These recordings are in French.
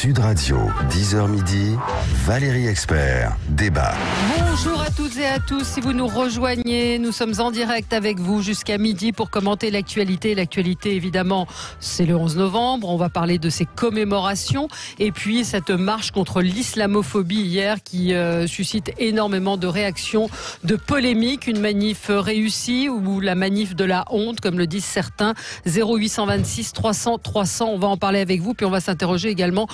Sud Radio, 10h midi, Valérie Expert, débat. Bonjour à toutes et à tous, si vous nous rejoignez, nous sommes en direct avec vous jusqu'à midi pour commenter l'actualité. L'actualité, évidemment, c'est le 11 novembre, on va parler de ces commémorations et puis cette marche contre l'islamophobie hier qui suscite énormément de réactions, de polémiques, une manif réussie ou la manif de la honte, comme le disent certains. 0826 300 300, on va en parler avec vous, puis on va s'interroger également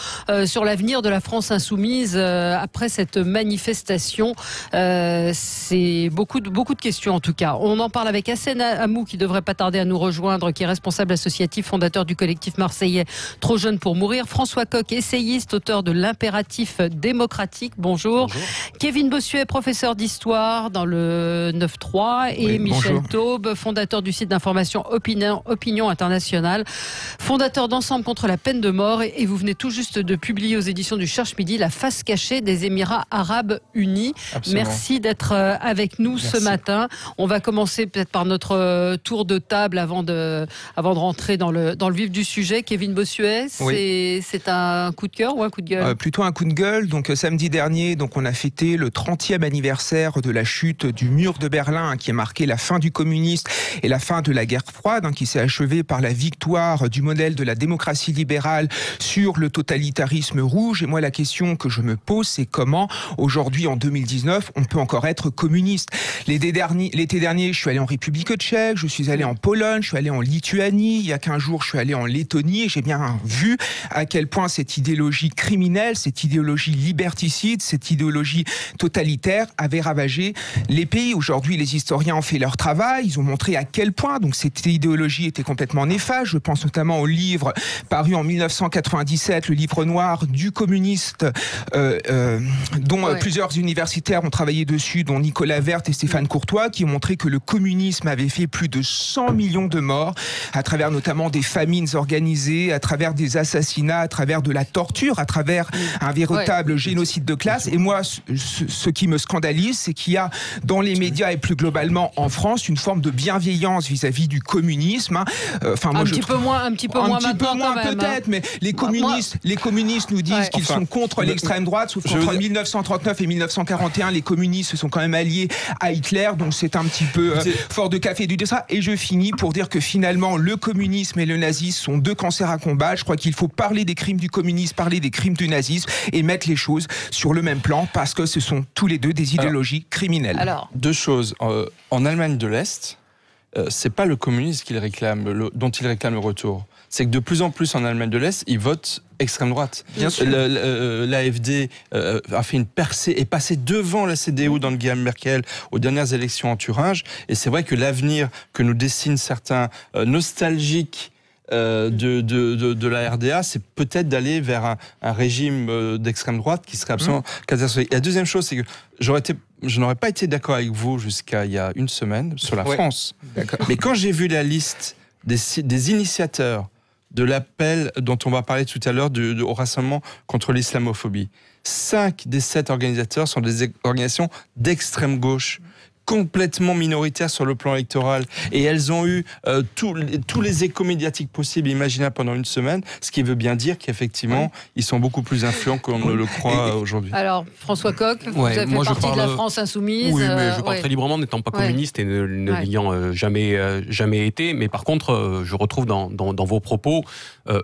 sur l'avenir de la France insoumise après cette manifestation. C'est beaucoup de questions en tout cas. On en parle avec Hassen Hamou qui devrait pas tarder à nous rejoindre, qui est responsable associatif, fondateur du collectif marseillais Trop jeune pour mourir. François Coq, essayiste, auteur de l'impératif démocratique. Bonjour. Bonjour. Kevin Bossuet, professeur d'histoire dans le 9-3 et Michel Taube, fondateur du site d'information Opinion Internationale, fondateur d'Ensemble contre la peine de mort et vous venez tout juste de publier aux éditions du Cherche Midi La face cachée des Émirats Arabes Unis. Absolument. Merci d'être avec nous ce matin. On va commencer peut-être par notre tour de table avant de rentrer dans le vif du sujet. Kevin Bossuet, c'est un coup de cœur ou un coup de gueule ? Plutôt un coup de gueule. Donc samedi dernier, on a fêté le 30e anniversaire de la chute du mur de Berlin, qui a marqué la fin du communisme et la fin de la guerre froide, qui s'est achevée par la victoire du modèle de la démocratie libérale sur le totalitarisme rouge. Et moi, la question que je me pose, c'est comment, aujourd'hui, en 2019, on peut encore être communiste. L'été dernier, je suis allé en République tchèque, je suis allé en Pologne, je suis allé en Lituanie, il y a 15 jours, je suis allé en Lettonie, et j'ai bien vu à quel point cette idéologie criminelle, cette idéologie liberticide, cette idéologie totalitaire avait ravagé les pays. Aujourd'hui, les historiens ont fait leur travail, ils ont montré à quel point cette idéologie était complètement néfaste. Je pense notamment au livre paru en 1997, le livre noir du communiste, dont plusieurs universitaires ont travaillé dessus, dont Nicolas Werth et Stéphane Courtois, qui ont montré que le communisme avait fait plus de 100 millions de morts, à travers notamment des famines organisées, à travers des assassinats, à travers de la torture, à travers un véritable génocide de classe. Et moi, ce qui me scandalise, c'est qu'il y a dans les médias et plus globalement en France une forme de bienveillance vis-à-vis du communisme. Un petit peu moins maintenant, peut-être, mais les communistes nous disent qu'ils sont contre l'extrême droite, sauf qu'entre 1939 et 1941, les communistes se sont quand même alliés à Hitler, donc c'est un petit peu fort de café du dessin. Et je finis pour dire que finalement, le communisme et le nazisme sont deux cancers à combattre. Je crois qu'il faut parler des crimes du communisme, parler des crimes du nazisme et mettre les choses sur le même plan, parce que ce sont tous les deux des idéologies criminelles. Deux choses. En Allemagne de l'Est, c'est pas le communisme dont ils réclament le retour. C'est que de plus en plus en Allemagne de l'Est, ils votent extrême droite. Bien sûr. L'AfD a fait une percée, est passé devant la CDU d'Angela Merkel aux dernières élections en Thuringe. Et c'est vrai que l'avenir que nous dessinent certains nostalgiques de la RDA, c'est peut-être d'aller vers un régime d'extrême droite qui serait absolument catastrophique. Et la deuxième chose, c'est que je n'aurais pas été d'accord avec vous jusqu'à il y a une semaine sur la France. Mais quand j'ai vu la liste des initiateurs de l'appel dont on va parler tout à l'heure au rassemblement contre l'islamophobie, 5 des 7 organisateurs sont des organisations d'extrême gauche, complètement minoritaires sur le plan électoral, et elles ont eu tous les échos médiatiques possibles et imaginables pendant une semaine, ce qui veut bien dire qu'effectivement ils sont beaucoup plus influents qu'on ne le croit aujourd'hui. Alors François Coq, vous avez fait partie de la France insoumise. Oui, mais je parle très librement, n'étant pas communiste et ne l'ayant jamais été, mais par contre je retrouve dans vos propos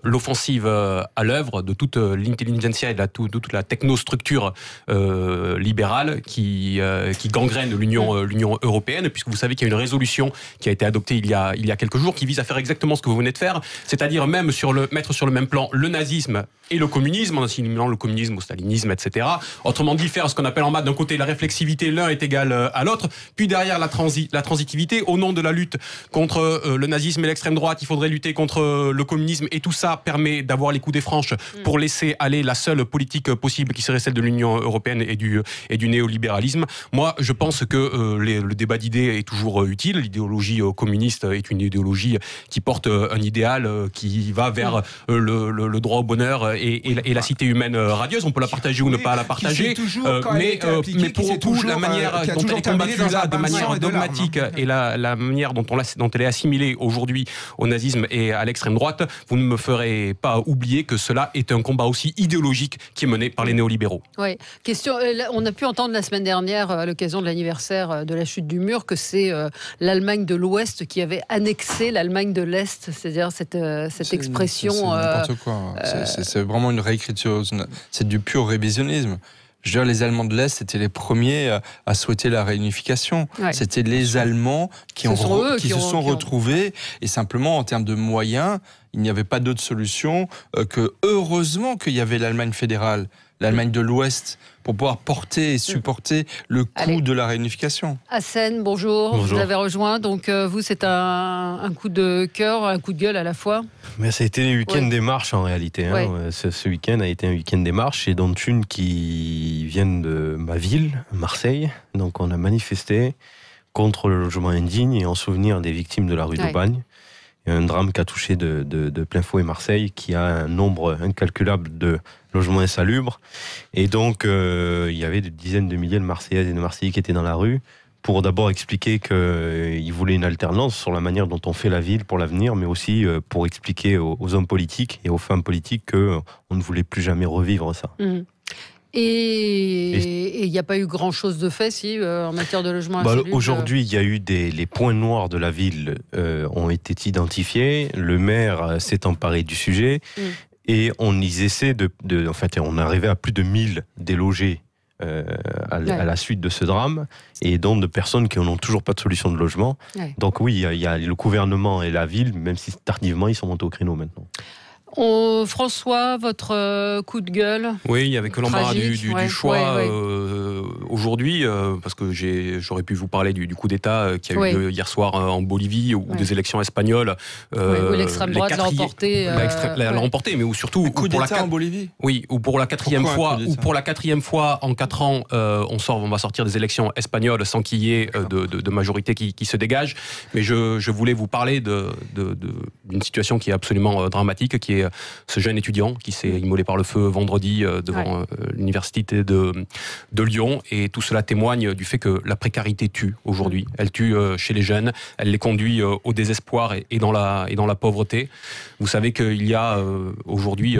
l'offensive à l'œuvre de toute l'intelligentsia et de toute la technostructure libérale qui gangrène l'Union européenne, puisque vous savez qu'il y a une résolution qui a été adoptée il y a quelques jours qui vise à faire exactement ce que vous venez de faire, c'est-à-dire même mettre sur le même plan le nazisme et le communisme, en assimilant le communisme au stalinisme, etc. Autrement dit, faire ce qu'on appelle en maths, d'un côté la réflexivité, l'un est égal à l'autre, puis derrière la transitivité, au nom de la lutte contre le nazisme et l'extrême droite, il faudrait lutter contre le communisme, et tout ça permet d'avoir les coudées franches pour laisser aller la seule politique possible qui serait celle de l'Union européenne et du néolibéralisme. Moi, je pense que le débat d'idées est toujours utile. L'idéologie communiste est une idéologie qui porte un idéal qui va vers le droit au bonheur et la cité humaine radieuse. On peut la partager ou ne pas la partager, mais pour le coup, la manière dont elle est combattue de manière dogmatique et la manière dont elle est assimilée aujourd'hui au nazisme et à l'extrême droite, vous ne me ferez pas oublier que cela est un combat aussi idéologique qui est mené par les néolibéraux. Oui. Question, on a pu entendre la semaine dernière, à l'occasion de l'anniversaire de la chute du mur, que c'est l'Allemagne de l'Ouest qui avait annexé l'Allemagne de l'Est, c'est-à-dire cette expression... C'est n'importe quoi. C'est vraiment une réécriture, c'est du pur révisionnisme. Je veux dire, les Allemands de l'Est étaient les premiers à souhaiter la réunification. Ouais. C'était les Allemands qui se sont retrouvés, et simplement en termes de moyens, il n'y avait pas d'autre solution que, heureusement qu'il y avait l'Allemagne fédérale, l'Allemagne de l'Ouest, pour pouvoir porter et supporter le coût de la réunification. Hassen, bonjour. Vous avez rejoint, donc vous, c'est un coup de cœur, un coup de gueule à la fois. Mais ça a été un week-end des marches en réalité. Hein. Ce week-end a été un week-end des marches, et dont une qui vient de ma ville, Marseille. Donc on a manifesté contre le logement indigne et en souvenir des victimes de la rue d'Aubagne. Un drame qui a touché de plein fouet Marseille, qui a un nombre incalculable de logements insalubres. Et donc, il y avait des dizaines de milliers de Marseillaises et de Marseillais qui étaient dans la rue pour d'abord expliquer qu'ils voulaient une alternance sur la manière dont on fait la ville pour l'avenir, mais aussi pour expliquer aux hommes politiques et aux femmes politiques qu'on ne voulait plus jamais revivre ça. Mmh. Et il n'y a pas eu grand-chose de fait, en matière de logement insalubre. Aujourd'hui, il y a eu les points noirs de la ville ont été identifiés. Le maire s'est emparé du sujet et on y essaie en fait, on est arrivé à plus de 1000 délogés à la suite de ce drame, et donc de personnes qui n'ont toujours pas de solution de logement. Donc oui, il y a le gouvernement et la ville, même si tardivement, ils sont montés au créneau maintenant. François, votre coup de gueule? Oui, il n'y avait que l'embarras du choix aujourd'hui, parce que j'aurais pu vous parler du coup d'État qui a eu lieu hier soir en Bolivie, ou des élections espagnoles. Où l'extrême droite l'a remporté. L'a remporté, mais où surtout... Le coup d'État en Bolivie. Oui, ou pour la quatrième fois en 4 ans, on va sortir des élections espagnoles sans qu'il y ait de majorité qui se dégage. Mais je voulais vous parler d'une situation qui est absolument dramatique, qui est ce jeune étudiant qui s'est immolé par le feu vendredi devant l'université de Lyon. Et tout cela témoigne du fait que la précarité tue aujourd'hui. Elle tue chez les jeunes, elle les conduit au désespoir et dans la pauvreté. Vous savez qu'il y a aujourd'hui,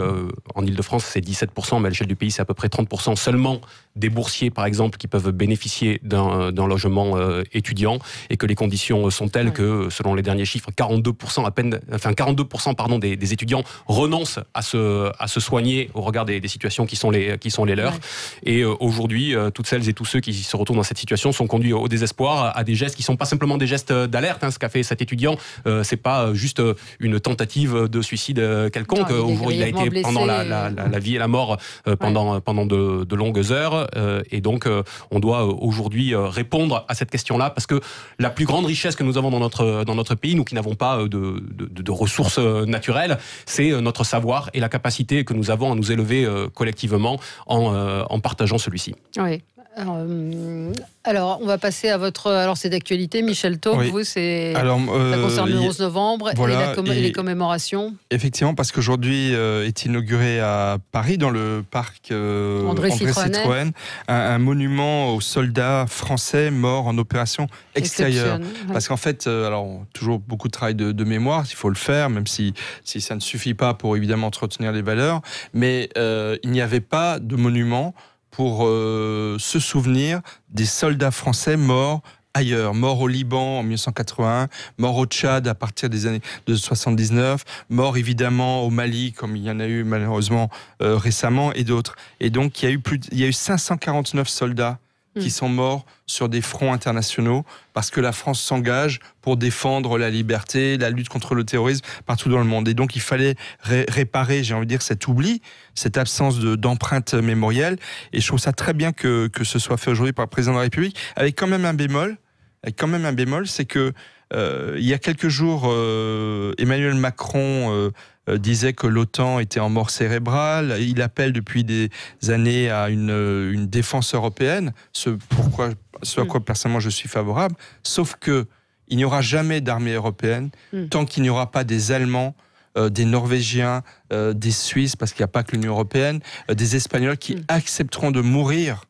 en Ile-de-France, c'est 17%, mais à l'échelle du pays, c'est à peu près 30% seulement des boursiers, par exemple, qui peuvent bénéficier d'un logement étudiant, et que les conditions sont telles que, selon les derniers chiffres, 42% des étudiants renoncent à se soigner au regard des situations qui sont les leurs. Et aujourd'hui, toutes celles et tous ceux qui se retrouvent dans cette situation sont conduits au désespoir, à des gestes qui ne sont pas simplement des gestes d'alerte. Ce qu'a fait cet étudiant, c'est pas juste une tentative de suicide quelconque. Il a été blessé, pendant la vie et la mort pendant de longues heures. Et donc, on doit aujourd'hui répondre à cette question-là, parce que la plus grande richesse que nous avons dans notre pays, nous qui n'avons pas de ressources naturelles, c'est notre savoir et la capacité que nous avons à nous élever collectivement en partageant celui-ci. Oui. Alors, on va passer à votre... Alors, c'est d'actualité, Michel Taube, vous, ça concerne le 11 novembre et les commémorations. Effectivement, parce qu'aujourd'hui est inauguré à Paris, dans le parc André Citroën, un monument aux soldats français morts en opération extérieure. Parce qu'en fait, toujours beaucoup de travail de mémoire, il faut le faire, même si ça ne suffit pas pour évidemment entretenir les valeurs, mais il n'y avait pas de monument pour se souvenir des soldats français morts ailleurs, morts au Liban en 1981, morts au Tchad à partir des années de 79, morts évidemment au Mali, comme il y en a eu malheureusement récemment, et d'autres. Et donc il y a eu 549 soldats qui sont morts sur des fronts internationaux, parce que la France s'engage pour défendre la liberté, la lutte contre le terrorisme partout dans le monde. Et donc il fallait réparer, j'ai envie de dire, cet oubli, cette absence d'empreinte mémorielle. Et je trouve ça très bien que ce soit fait aujourd'hui par le président de la République, avec quand même un bémol, c'est que il y a quelques jours, Emmanuel Macron disait que l'OTAN était en mort cérébrale. Il appelle depuis des années à une défense européenne, ce à quoi personnellement je suis favorable, sauf que il n'y aura jamais d'armée européenne tant qu'il n'y aura pas des Allemands, des Norvégiens, des Suisses, parce qu'il n'y a pas que l'Union européenne, des Espagnols qui accepteront de mourir,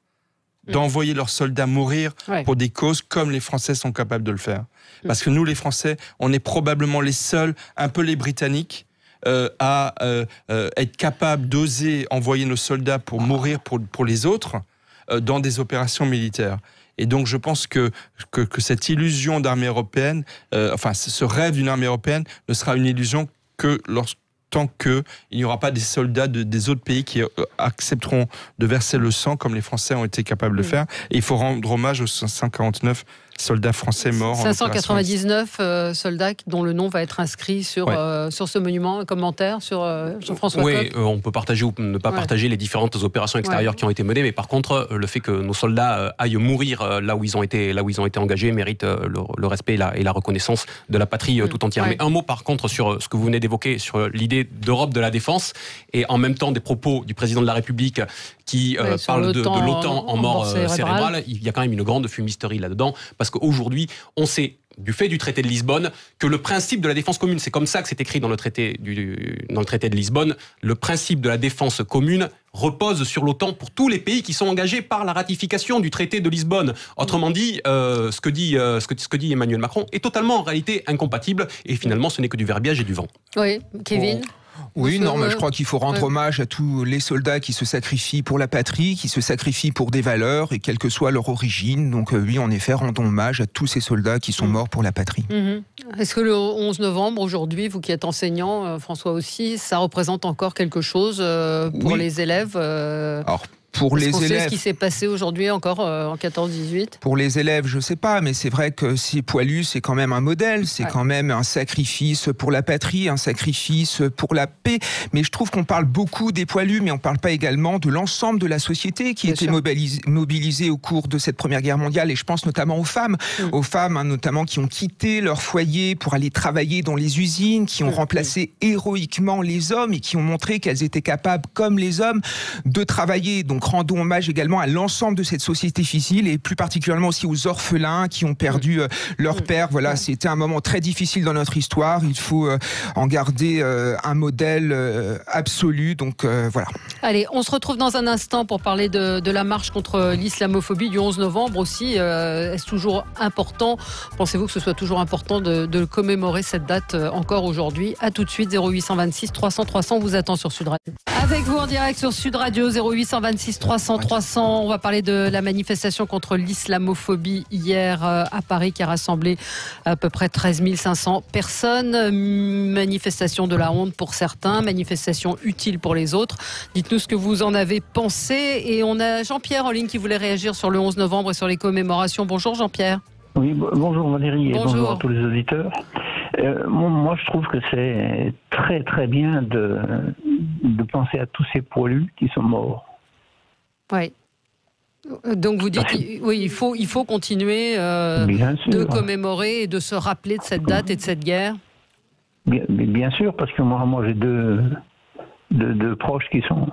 d'envoyer leurs soldats mourir pour des causes comme les Français sont capables de le faire. Parce que nous, les Français, on est probablement les seuls, un peu les Britanniques, à être capables d'oser envoyer nos soldats pour mourir pour les autres dans des opérations militaires. Et donc je pense que cette illusion d'armée européenne, ce rêve d'une armée européenne ne sera une illusion que tant qu'il n'y aura pas des soldats des autres pays qui accepteront de verser le sang comme les Français ont été capables de faire. Et il faut rendre hommage aux 549 soldats français morts. 599 soldats dont le nom va être inscrit sur ce monument. Un commentaire sur Jean-François Coq. Oui, on peut partager ou ne pas partager les différentes opérations extérieures qui ont été menées, mais par contre, le fait que nos soldats aillent mourir là où ils ont été engagés mérite le respect et la reconnaissance de la patrie tout entière. Mais un mot par contre sur ce que vous venez d'évoquer, sur l'idée d'Europe de la défense, et en même temps des propos du président de la République qui parle de l'OTAN en mort cérébrale. Il y a quand même une grande fumisterie là-dedans, parce qu'aujourd'hui, on sait, du fait du traité de Lisbonne, que le principe de la défense commune, c'est comme ça que c'est écrit dans le traité de Lisbonne, le principe de la défense commune repose sur l'OTAN pour tous les pays qui sont engagés par la ratification du traité de Lisbonne. Autrement dit, ce que dit Emmanuel Macron est totalement en réalité incompatible, et finalement ce n'est que du verbiage et du vent. Oui, Kevin. Oui, non, mais je crois qu'il faut rendre hommage à tous les soldats qui se sacrifient pour la patrie, qui se sacrifient pour des valeurs, et quelle que soit leur origine. Donc oui, en effet, rendons hommage à tous ces soldats qui sont morts pour la patrie. Est-ce que le 11 novembre, aujourd'hui, vous qui êtes enseignant, François aussi, ça représente encore quelque chose pour les élèves Alors, pour les élèves, ce qui s'est passé aujourd'hui encore en 14-18 ? Pour les élèves, je sais pas, mais c'est vrai que ces poilus, c'est quand même un modèle, c'est quand même un sacrifice pour la patrie, un sacrifice pour la paix. Mais je trouve qu'on parle beaucoup des poilus, mais on parle pas également de l'ensemble de la société qui était mobilisée au cours de cette Première Guerre mondiale. Et je pense notamment aux femmes, notamment qui ont quitté leur foyer pour aller travailler dans les usines, qui ont remplacé héroïquement les hommes et qui ont montré qu'elles étaient capables, comme les hommes, de travailler. Donc rendons hommage également à l'ensemble de cette société civile et plus particulièrement aussi aux orphelins qui ont perdu leur père. Voilà, c'était un moment très difficile dans notre histoire. Il faut en garder un modèle absolu. Donc voilà. Allez, on se retrouve dans un instant pour parler de la marche contre l'islamophobie du 11 novembre aussi. Est-ce toujours important ? Pensez-vous que ce soit toujours important de commémorer cette date encore aujourd'hui ? À tout de suite, 0826 300 300 vous attend sur Sud Radio. Avec vous en direct sur Sud Radio, 0826 300 300. On va parler de la manifestation contre l'islamophobie hier à Paris qui a rassemblé à peu près 13 500 personnes. Manifestation de la honte pour certains, manifestation utile pour les autres. Dites-nous ce que vous en avez pensé. Et on a Jean-Pierre en ligne qui voulait réagir sur le 11 novembre et sur les commémorations. Bonjour Jean-Pierre. Oui, bonjour Valérie et bonjour à tous les auditeurs. Moi, je trouve que c'est très très bien de penser à tous ces poilus qui sont morts. Oui. Donc vous dites, il faut continuer de commémorer et de se rappeler de cette date et de cette guerre. Bien sûr, parce que moi j'ai deux proches qui ont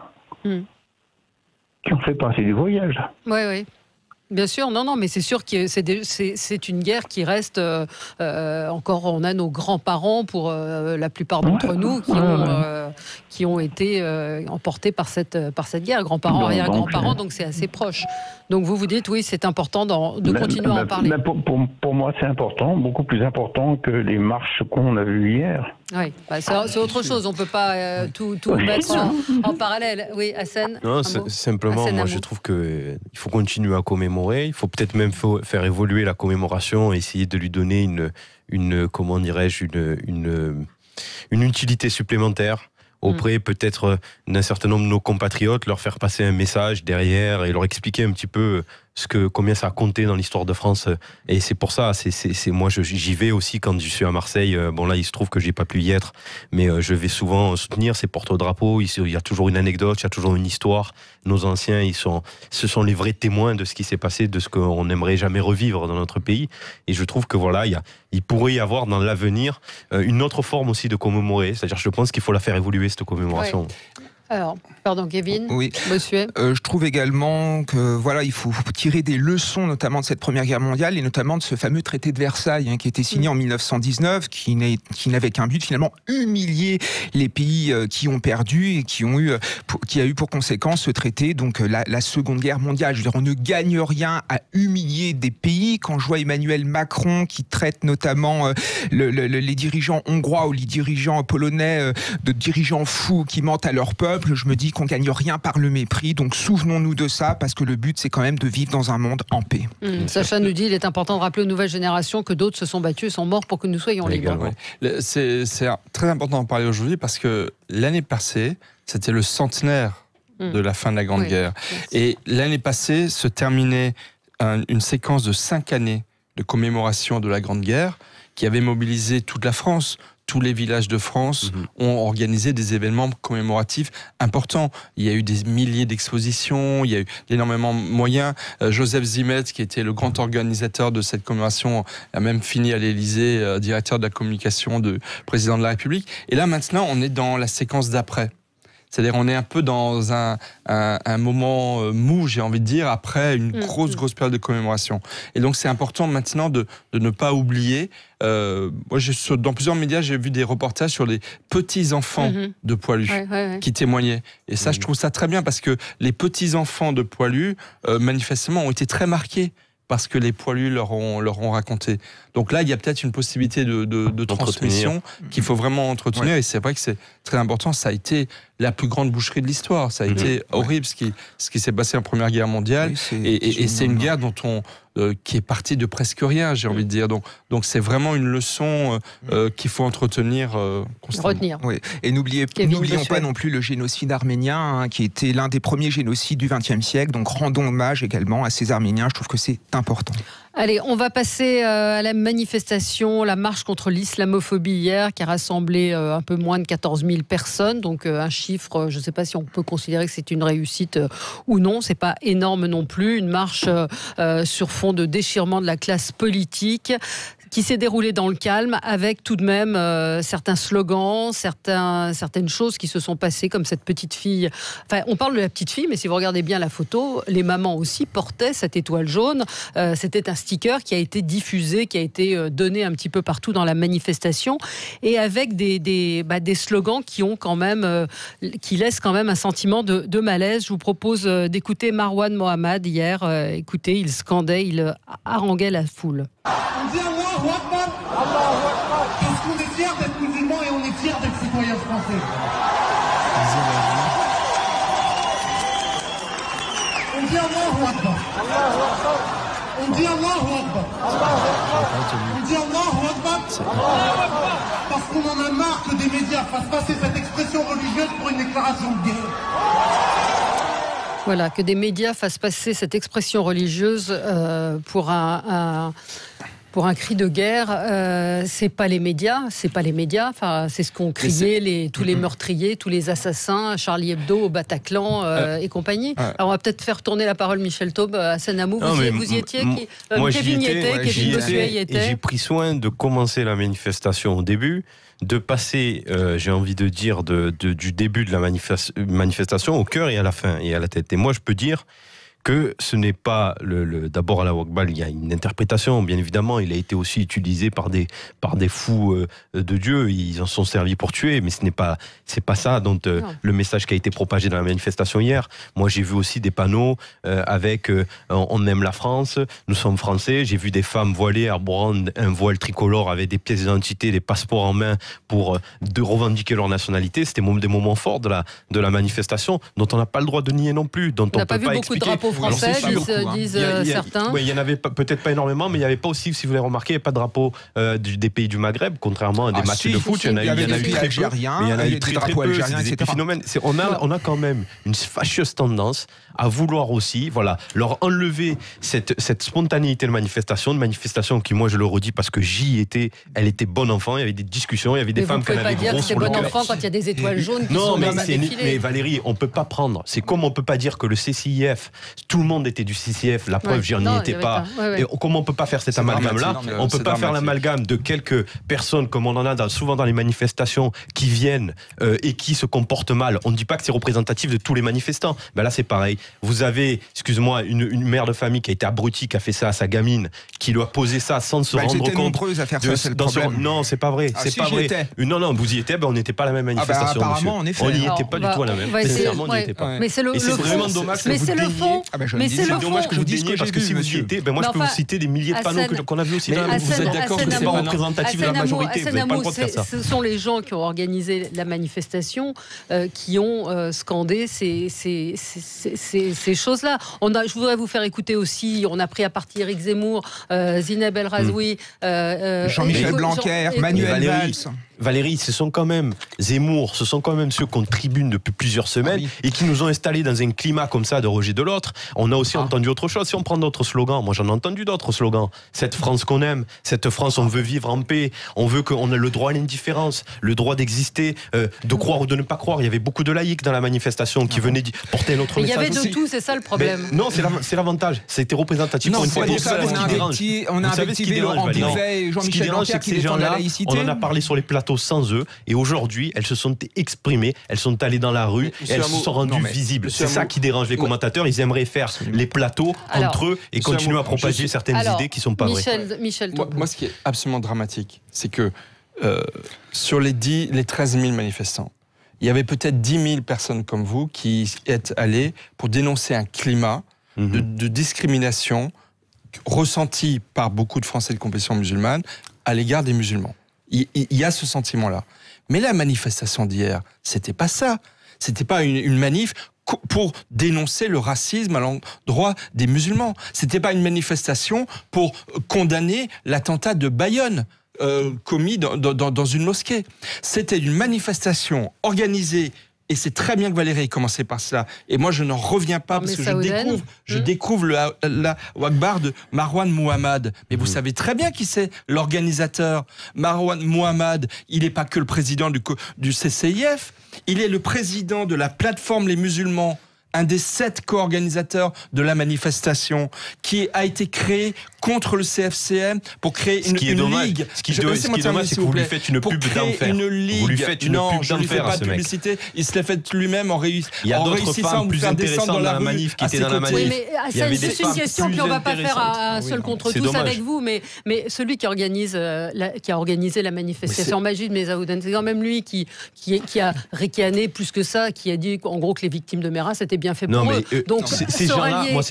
fait partie du voyage. Oui. Bien sûr, non, mais c'est sûr que c'est une guerre qui reste encore. On a nos grands-parents pour la plupart d'entre nous qui ont été emportés par cette guerre, grands-parents, arrière-grands-parents, donc c'est assez proche. Donc vous dites oui, c'est important de continuer à en parler. Mais pour moi, c'est important, beaucoup plus important que les marches qu'on a vues hier. Oui, c'est autre chose. On ne peut pas tout mettre en parallèle. Oui, Hassen. Non, simplement, moi je trouve qu'il faut continuer à commémorer. Il faut peut-être même faire évoluer la commémoration, essayer de lui donner une comment dirais-je, une utilité supplémentaire auprès peut-être d'un certain nombre de nos compatriotes, leur faire passer un message derrière et leur expliquer un petit peu combien ça a compté dans l'histoire de France. Et c'est pour ça, moi j'y vais aussi quand je suis à Marseille. Bon là, il se trouve que j'ai pas pu y être, mais je vais souvent soutenir ces porte-drapeaux. Il y a toujours une anecdote, il y a toujours une histoire. Nos anciens, ce sont les vrais témoins de ce qui s'est passé, de ce qu'on n'aimerait jamais revivre dans notre pays. Et je trouve que voilà, il pourrait y avoir dans l'avenir une autre forme aussi de commémorer. C'est-à-dire, je pense qu'il faut la faire évoluer, cette commémoration. Ouais. Alors, pardon, Kevin. Oui. Monsieur. Je trouve également que il faut tirer des leçons, notamment de cette Première Guerre mondiale et notamment de ce fameux traité de Versailles, qui a été signé en 1919, qui n'avait qu'un but finalement, humilier les pays qui ont perdu et qui a eu pour conséquence ce traité, donc la Seconde Guerre mondiale. Je veux dire, on ne gagne rien à humilier des pays. Quand je vois Emmanuel Macron qui traite notamment les dirigeants hongrois ou les dirigeants polonais de dirigeants fous qui mentent à leur peuple, je me dis qu'on gagne rien par le mépris. Donc souvenons-nous de ça, parce que le but c'est quand même de vivre dans un monde en paix. Sacha nous dit il est important de rappeler aux nouvelles générations que d'autres se sont battus et sont morts pour que nous soyons libres. Ouais. C'est très important d'en parler aujourd'hui, parce que l'année passée, c'était le centenaire de la fin de la Grande Guerre. Et l'année passée se terminait une séquence de 5 années de commémoration de la Grande Guerre qui avait mobilisé toute la France. Tous les villages de France ont organisé des événements commémoratifs importants. Il y a eu des milliers d'expositions, il y a eu énormément de moyens. Joseph Zimet, qui était le grand organisateur de cette commémoration, a même fini à l'Élysée, directeur de la communication du président de la République. Et là, maintenant, on est dans la séquence d'après. C'est-à-dire on est un peu dans un moment mou, j'ai envie de dire, après une grosse période de commémoration. Et donc c'est important maintenant de ne pas oublier. Moi, dans plusieurs médias, j'ai vu des reportages sur les petits-enfants de poilus qui témoignaient. Et ça, je trouve ça très bien, parce que les petits-enfants de poilus, manifestement, ont été très marqués parce que les poilus leur ont raconté. Donc là, il y a peut-être une possibilité de transmission qu'il faut vraiment entretenir. Et c'est vrai que c'est très important. Ça a été la plus grande boucherie de l'histoire. Ça a été horrible ce qui s'est passé en Première Guerre mondiale. Oui, et c'est une guerre qui est partie de presque rien, j'ai envie de dire. Donc c'est vraiment une leçon qu'il faut entretenir constamment. Retenir. Oui. Et n'oublions pas non plus le génocide arménien, qui était l'un des premiers génocides du XXe siècle. Donc rendons hommage également à ces Arméniens. Je trouve que c'est important. Allez, on va passer à la manifestation, la marche contre l'islamophobie hier, qui a rassemblé un peu moins de 14 000 personnes. Donc un chiffre, je ne sais pas si on peut considérer que c'est une réussite ou non. C'est pas énorme non plus. Une marche sur fond de déchirement de la classe politique, qui s'est déroulée dans le calme, avec tout de même certains slogans, certaines choses qui se sont passées, comme cette petite fille. Enfin, on parle de la petite fille, mais si vous regardez bien la photo, les mamans aussi portaient cette étoile jaune. C'était un sticker qui a été diffusé, qui a été donné un petit peu partout dans la manifestation, et avec des slogans qui laissent quand même un sentiment de malaise. Je vous propose d'écouter Marwan Mohamed hier. Écoutez, il scandait, il haranguait la foule. On dit Allahu Akbar, parce qu'on est fiers d'être musulmans et on est fiers d'être citoyens français. On dit Allahu Akbar. On dit Allahu Akbar. On dit Allahu Akbar parce qu'on en a marre que des médias fassent passer cette expression religieuse pour une déclaration de guerre. Voilà, que des médias fassent passer cette expression religieuse pour un cri de guerre. C'est pas les médias. Enfin, c'est ce qu'ont crié tous les meurtriers, tous les assassins, Charlie Hebdo, au Bataclan et compagnie. Alors on va peut-être faire tourner la parole, Michel Taube, à Sanamou. Vous y étiez, Kevin y était, Kevin Bossuet y était. Et j'ai pris soin de commencer la manifestation au début, de passer, j'ai envie de dire, du début de la manifestation au cœur et à la fin et à la tête. Et moi, je peux dire que ce n'est pas d'abord à la Wakbal, il y a une interprétation, bien évidemment, il a été aussi utilisé par des fous de Dieu, ils en sont servis pour tuer, mais c'est pas ça dont le message qui a été propagé dans la manifestation hier. Moi, j'ai vu aussi des panneaux avec on aime la France, nous sommes français. J'ai vu des femmes voilées arborant un voile tricolore avec des pièces d'identité, des passeports en main pour de revendiquer leur nationalité. C'était des moments forts de la manifestation dont on n'a pas le droit de nier non plus, dont on n'a pas vu beaucoup de drapeaux français, disent certains. Oui, il n'y en avait peut-être pas énormément, mais il n'y avait pas aussi, si vous l'avez remarqué, il n'y avait pas de drapeau des pays du Maghreb, contrairement à des matchs de foot. Il y en a eu très peu. Mais il y en a eu très peu. C'est des épiphénomènes. On a quand même une fâcheuse tendance à vouloir aussi, leur enlever cette spontanéité de manifestation qui, moi, je le redis parce que j'y étais, elle était bon enfant, il y avait des discussions, il y avait des femmes qui en avaient gros sur le cœur. Bon enfant quand il y a des étoiles jaunes qui sont mais Valérie, on peut pas prendre. C'est comme on peut pas dire que le CCIF, tout le monde était du CCIF. La preuve, j'y n'y étais pas. Et comment on peut pas faire cet amalgame-là? On peut pas faire l'amalgame de quelques personnes comme on en a souvent dans les manifestations qui viennent et qui se comportent mal. On ne dit pas que c'est représentatif de tous les manifestants. Ben là, c'est pareil. Vous avez, excuse-moi, une mère de famille qui a été abrutie, qui a fait ça à sa gamine, qui lui a posé ça sans se rendre compte. Nombreuses à faire ça, c'est le problème. Non, c'est pas vrai. C'est pas vrai. Non, vous y étiez. On n'était pas à la même manifestation. Apparemment, en effet. On n'y était pas du tout à la même. Sincèrement, on n'y était pas. Mais c'est vraiment dommage que vous déniez. Mais c'est dommage que vous déniez parce que si vous y étiez, moi je peux vous citer des milliers de panneaux qu'on a vu aussi. Vous êtes d'accord que c'est pas représentatif de la majorité? Vous n'avez pas le droit de faire ça. Ce sont les gens qui ont organisé la manifestation qui ont scandé ces choses-là. Je voudrais vous faire écouter aussi, on a pris à partie Éric Zemmour, Zineb El Razoui, Jean-Michel Blanquer, Manuel Valls. Valérie, ce sont quand même Zemmour, ce sont quand même ceux qu'on tribune depuis plusieurs semaines et qui nous ont installés dans un climat comme ça de rejet de l'autre. On a aussi entendu autre chose. Si on prend d'autres slogans, moi j'en ai entendu d'autres slogans. Cette France qu'on aime, cette France on veut vivre en paix, on veut qu'on ait le droit à l'indifférence, le droit d'exister, de croire ou de ne pas croire. Il y avait beaucoup de laïcs dans la manifestation qui venaient porter notre message. Il y avait de tout, c'est ça le problème. Non, c'est l'avantage. C'était représentatif. Non, pour une fois. Vous savez ce qui dérange, Valérie. Jean-Michel Blanquer qui défend la laïcité. On en a parlé sur les plateaux sans eux, et aujourd'hui elles se sont exprimées, elles sont allées dans la rue, et elles se sont rendues visibles. C'est ça qui dérange les commentateurs. Ils aimeraient faire les plateaux entre eux et continuer à propager certaines idées qui ne sont pas vraies. Michel, moi, ce qui est absolument dramatique, c'est que sur les 13 000 manifestants, il y avait peut-être 10 000 personnes comme vous qui êtes allées pour dénoncer un climat de discrimination ressenti par beaucoup de Français de confession musulmane à l'égard des musulmans. Il y a ce sentiment-là. Mais la manifestation d'hier, c'était pas ça. C'était pas une manif pour dénoncer le racisme à l'endroit des musulmans. C'était pas une manifestation pour condamner l'attentat de Bayonne commis dans une mosquée. C'était une manifestation organisée. Et c'est très bien que Valérie ait commencé par cela. Et moi, je n'en reviens pas parce que je découvre la Wakbar de Marwan Mohammad. Mais vous savez très bien qui c'est l'organisateur. Marwan Mohammad, il n'est pas que le président du CCIF, il est le président de la plateforme Les Musulmans, un des 7 co-organisateurs de la manifestation qui a été créé contre le CFCM pour créer une ligue. Ce qui est dommage, c'est que vous lui faites une pub d'enfer. Vous lui faites une pub d'enfer à ce mec. Il se l'a fait lui-même en réussissant Il y a d'autres femmes plus intéressantes dans la manif qui étaient dans la manif. Oui, mais c'est une question qu'on ne va pas faire un seul contre tous avec vous, mais celui qui a organisé la manifestation Majid Mezaouden, c'est quand même lui qui a ricané plus que ça, qui a dit en gros que les victimes de Mera, c'était bien fait pour eux. Donc ces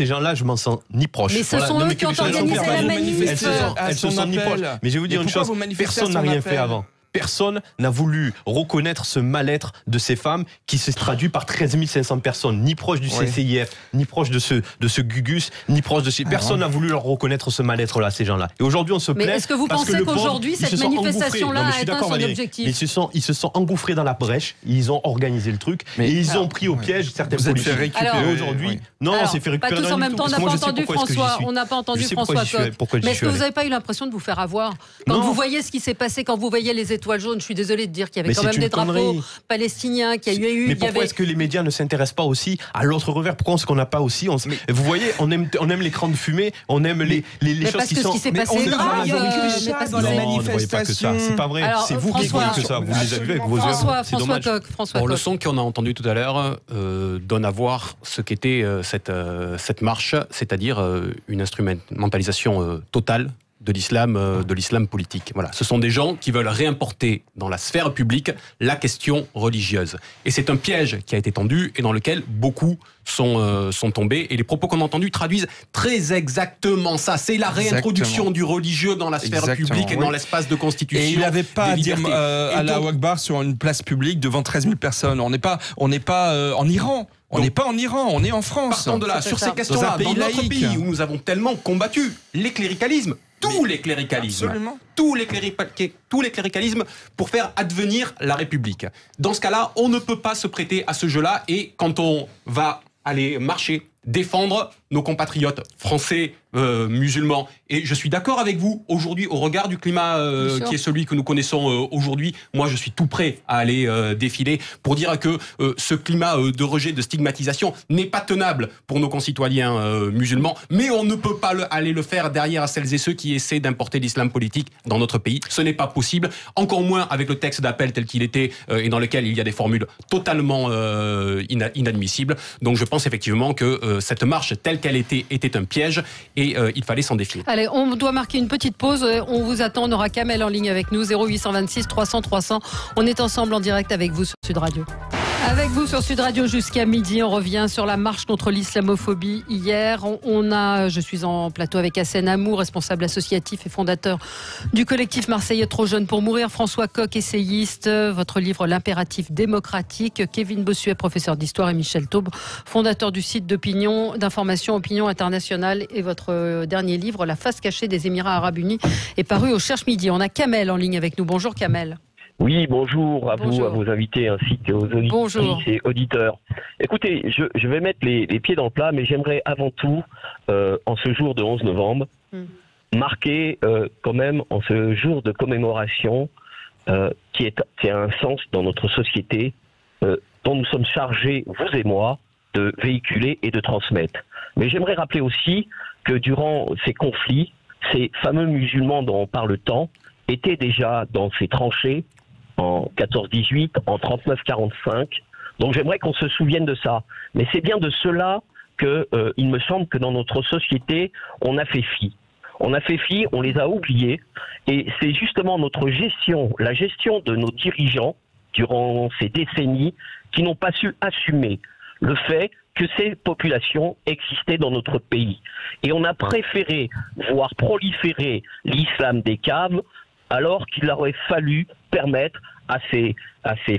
gens-là, je m'en sens ni proche. Mais ce sont eux qui ont organisé la manif. Elles se sont ni proches. Mais je vais vous dire une chose, personne n'a rien fait avant. Personne n'a voulu reconnaître ce mal-être de ces femmes qui se traduit par 13 500 personnes, ni proche du CCIF, ni proche de ce Gugus, ni proche de ces... Personne n'a voulu leur reconnaître ce mal-être-là, ces gens-là. Et aujourd'hui, on se plaint. Mais est-ce que vous pensez qu'aujourd'hui, cette manifestation-là a atteint son objectif ? Ils se sont engouffrés dans la brèche, ils ont organisé le truc, et ils ont pris au piège certaines politiques. Et aujourd'hui, non, on s'est fait récupérer. Pas tous en même temps, on n'a pas entendu François. On n'a pas entendu François Coq. Mais est-ce que vous n'avez pas eu l'impression de vous faire avoir ? Quand vous voyez ce qui s'est passé, quand vous voyez les étoiles jaunes, je suis désolé de dire qu'il y avait quand même des drapeaux palestiniens, qu'il y a eu... Mais pourquoi est-ce que les médias ne s'intéressent pas aussi à l'autre revers ? Pourquoi est-ce qu'on n'a pas aussi... Vous voyez, on aime l'écran de fumée, on aime les choses qui sont... Parce que ce qui s'est passé est grave. Dans la manifestation. C'est pas vrai, c'est vous qui croyez que ça. Vous les avez vu avec vos yeux. François Coq. Le son qu'on a entendu tout à l'heure donne à voir ce qu'était cette marche, c'est-à-dire une instrumentalisation totale de l'islam politique. Voilà, ce sont des gens qui veulent réimporter dans la sphère publique la question religieuse. Et c'est un piège qui a été tendu et dans lequel beaucoup sont tombés. Et les propos qu'on a entendus traduisent très exactement ça. C'est la réintroduction du religieux dans la sphère publique et dans l'espace de constitution. Et il n'avait pas à dire Allahu Akbar sur une place publique devant 13 000 personnes. On n'est pas en Iran. On n'est pas en Iran, on est en France. Partant de là, sur ces questions-là, dans notre pays où nous avons tellement combattu l'écléricalisme, tous les cléricalismes pour faire advenir la République. Dans ce cas-là, on ne peut pas se prêter à ce jeu-là et quand on va aller marcher, défendre nos compatriotes français, musulmans. Et je suis d'accord avec vous, aujourd'hui, au regard du climat qui est celui que nous connaissons aujourd'hui, moi je suis tout prêt à aller défiler pour dire que ce climat de rejet, de stigmatisation n'est pas tenable pour nos concitoyens musulmans, mais on ne peut pas aller le faire derrière celles et ceux qui essaient d'importer l'islam politique dans notre pays. Ce n'est pas possible, encore moins avec le texte d'appel tel qu'il était et dans lequel il y a des formules totalement inadmissibles. Donc je pense effectivement que cette marche telle qu'elle était un piège et il fallait s'en défier. Allez, on doit marquer une petite pause. On vous attend. On aura Kamel en ligne avec nous. 0826 300 300. On est ensemble en direct avec vous sur Sud Radio. Avec vous sur Sud Radio jusqu'à midi, on revient sur la marche contre l'islamophobie hier. Je suis en plateau avec Hassen Amou, responsable associatif et fondateur du collectif marseillais Trop jeune pour mourir. François Coq, essayiste. Votre livre L'impératif démocratique. Kevin Bossuet, professeur d'histoire, et Michel Taube, fondateur du site d'information Opinion Internationale. Et votre dernier livre, La face cachée des Émirats Arabes Unis, est paru au Cherche Midi. On a Kamel en ligne avec nous. Bonjour Kamel. Oui, bonjour à vous, à vos invités ainsi qu'aux auditrices et auditeurs. Écoutez, je vais mettre les pieds dans le plat, mais j'aimerais avant tout, en ce jour de 11 novembre, marquer quand même en ce jour de commémoration qui a un sens dans notre société, dont nous sommes chargés, vous et moi, de véhiculer et de transmettre. Mais j'aimerais rappeler aussi que durant ces conflits, ces fameux musulmans dont on parle tant étaient déjà dans ces tranchées en 14-18, en 39-45. Donc j'aimerais qu'on se souvienne de ça. Mais c'est bien de cela que il me semble que dans notre société, on a fait fi. On a fait fi, on les a oubliés. Et c'est justement notre gestion, la gestion de nos dirigeants durant ces décennies qui n'ont pas su assumer le fait que ces populations existaient dans notre pays. Et on a préféré voir proliférer l'islam des caves alors qu'il aurait fallu permettre à ces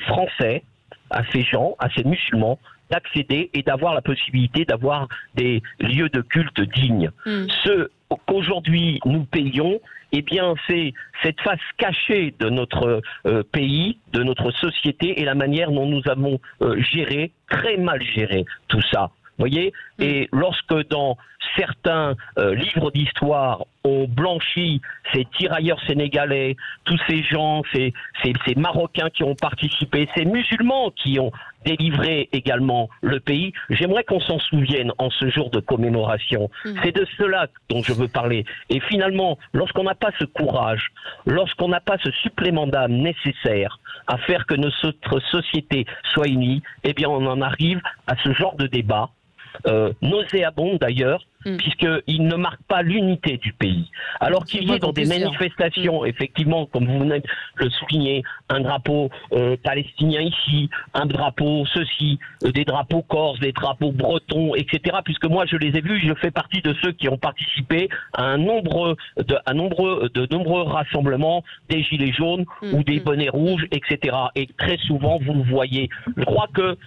Français, à ces gens, à ces musulmans, d'accéder et d'avoir la possibilité d'avoir des lieux de culte dignes. Ce qu'aujourd'hui nous payons, eh bien c'est cette face cachée de notre pays, de notre société et la manière dont nous avons géré, très mal géré tout ça. Voyez, et lorsque dans certains livres d'histoire on blanchit ces tirailleurs sénégalais, tous ces gens, ces Marocains qui ont participé, ces musulmans qui ont délivré également le pays, j'aimerais qu'on s'en souvienne en ce jour de commémoration. C'est de cela dont je veux parler. Et finalement, lorsqu'on n'a pas ce courage, lorsqu'on n'a pas ce supplément d'âme nécessaire à faire que notre société soit unie, eh bien on en arrive à ce genre de débat, nauséabond d'ailleurs, puisqu'il ne marque pas l'unité du pays. Alors qu'il y ait dans des manifestations, effectivement, comme vous venez de le souligner, un drapeau palestinien ici, un drapeau ceci, des drapeaux corses, des drapeaux bretons, etc. Puisque moi je les ai vus, je fais partie de ceux qui ont participé à de nombreux rassemblements des gilets jaunes ou des bonnets rouges, etc. Et très souvent, vous le voyez. Je crois que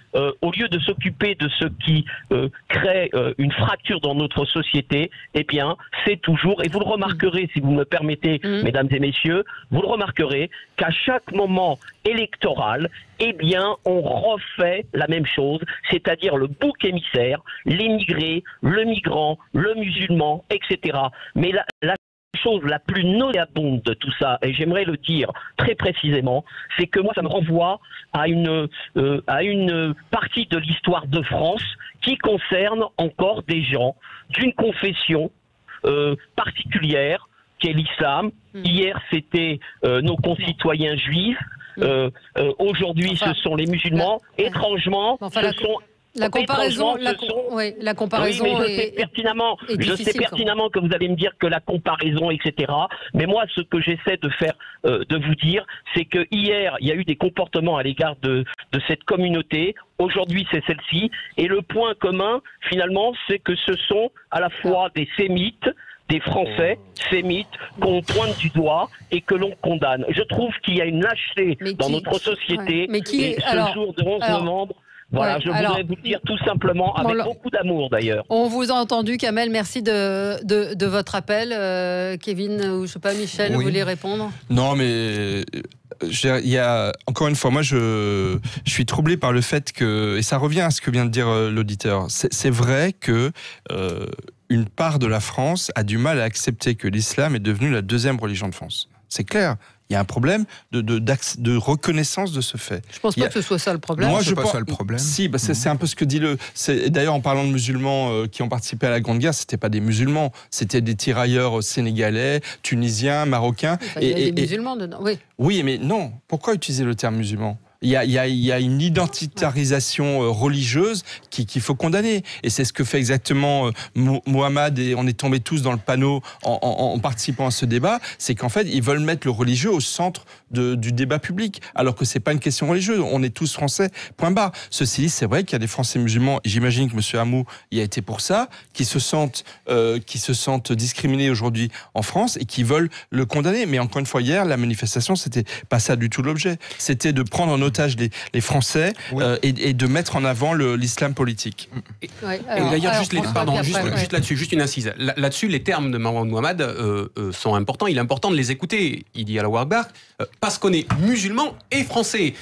au lieu de s'occuper de ce qui crée une fracture dans notre société, eh bien, c'est toujours, et vous le remarquerez, si vous me permettez, mesdames et messieurs, vous le remarquerez qu'à chaque moment électoral, eh bien, on refait la même chose, c'est-à-dire le bouc émissaire, l'émigré, le migrant, le musulman, etc. Mais la chose la plus nauséabonde de tout ça, et j'aimerais le dire très précisément, c'est que moi ça me renvoie à une partie de l'histoire de France qui concerne encore des gens d'une confession particulière qu'est l'islam. Hier c'était nos concitoyens juifs, aujourd'hui ce sont les musulmans, étrangement ce sont La comparaison, oui, mais je sais pertinemment que vous allez me dire que la comparaison, etc. Mais moi, ce que j'essaie de vous dire, c'est que hier, il y a eu des comportements à l'égard de cette communauté. Aujourd'hui, c'est celle-ci. Et le point commun, finalement, c'est que ce sont à la fois des sémites, des Français sémites qu'on pointe du doigt et que l'on condamne. Je trouve qu'il y a une lâcheté dans notre société. Et ce jour de 11 novembre, voilà, je voudrais vous dire tout simplement, avec beaucoup d'amour d'ailleurs. On vous a entendu, Kamel, merci de votre appel. Kevin, ou je sais pas, Michel, vous voulez répondre? Non, mais il y a, encore une fois, moi je suis troublé par le fait que, et ça revient à ce que vient de dire l'auditeur, c'est vrai que une part de la France a du mal à accepter que l'islam est devenu la deuxième religion de France. C'est clair. Il y a un problème de reconnaissance de ce fait. Je pense pas que ce soit ça le problème. Moi, je pense pas ça le problème. Si, c'est un peu ce que dit d'ailleurs, en parlant de musulmans qui ont participé à la Grande Guerre, c'était pas des musulmans, c'était des tirailleurs sénégalais, tunisiens, marocains. Enfin, il y a des musulmans dedans. Oui. Oui, mais non. Pourquoi utiliser le terme musulman ? Il y a une identitarisation religieuse qu'il faut condamner. Et c'est ce que fait exactement Mohamed, et on est tombés tous dans le panneau en participant à ce débat, c'est qu'en fait, ils veulent mettre le religieux au centre du débat public, alors que c'est pas une question religieuse. On est tous français, point barre. Ceci dit, c'est vrai qu'il y a des Français musulmans, et j'imagine que M. Hamou y a été pour ça, qui se sentent discriminés aujourd'hui en France et qui veulent le condamner. Mais encore une fois, hier, la manifestation, c'était pas ça du tout l'objet. C'était de prendre en otage les Français et de mettre en avant l'islam politique. Et d'ailleurs, juste là-dessus, juste une incise. Là-dessus, les termes de Marwan Mohamed sont importants. Il est important de les écouter. Il dit Allahu Akbar parce qu'on est musulmans et français.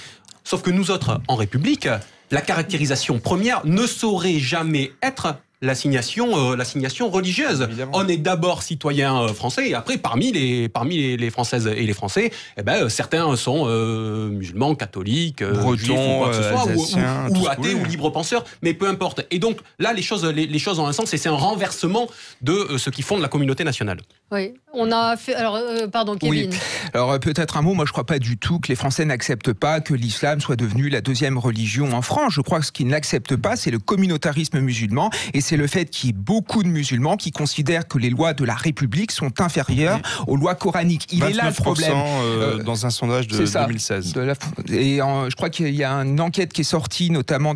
Sauf que nous autres, en République, la caractérisation première ne saurait jamais être l'assignation religieuse. Évidemment. On est d'abord citoyen français et après parmi les Françaises et les Français, certains sont musulmans, catholiques, juifs ou quoi que ce soit, ou athées ou libres penseurs, mais peu importe. Et donc là, les choses ont un sens et c'est un renversement de ce qui fonde la communauté nationale. Oui, on a fait. Alors, pardon, Kevin. Oui. Alors, peut-être un mot. Moi, je ne crois pas du tout que les Français n'acceptent pas que l'islam soit devenu la deuxième religion en France. Je crois que ce qu'ils n'acceptent pas, c'est le communautarisme musulman. Et c'est le fait qu'il y ait beaucoup de musulmans qui considèrent que les lois de la République sont inférieures aux lois coraniques. Il est là le problème. Dans un sondage de 2016. Je crois qu'il y a une enquête qui est sortie, notamment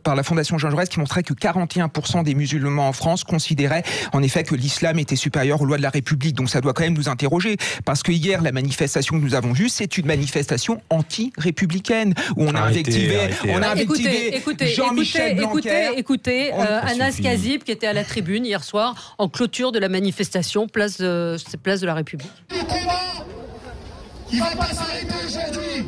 par la Fondation Jean Jaurès, qui montrait que 41% des musulmans en France considéraient en effet que l'islam était supérieur aux lois de la République. Donc ça doit quand même nous interroger. Parce que hier, la manifestation que nous avons vue, c'est une manifestation anti-républicaine, où on a invectivé Jean-Michel Blanquer. Écoutez, Anas Kazib, qui était à la tribune hier soir, en clôture de la manifestation, place de la République. Le combat, il va pas s'arrêter aujourd'hui.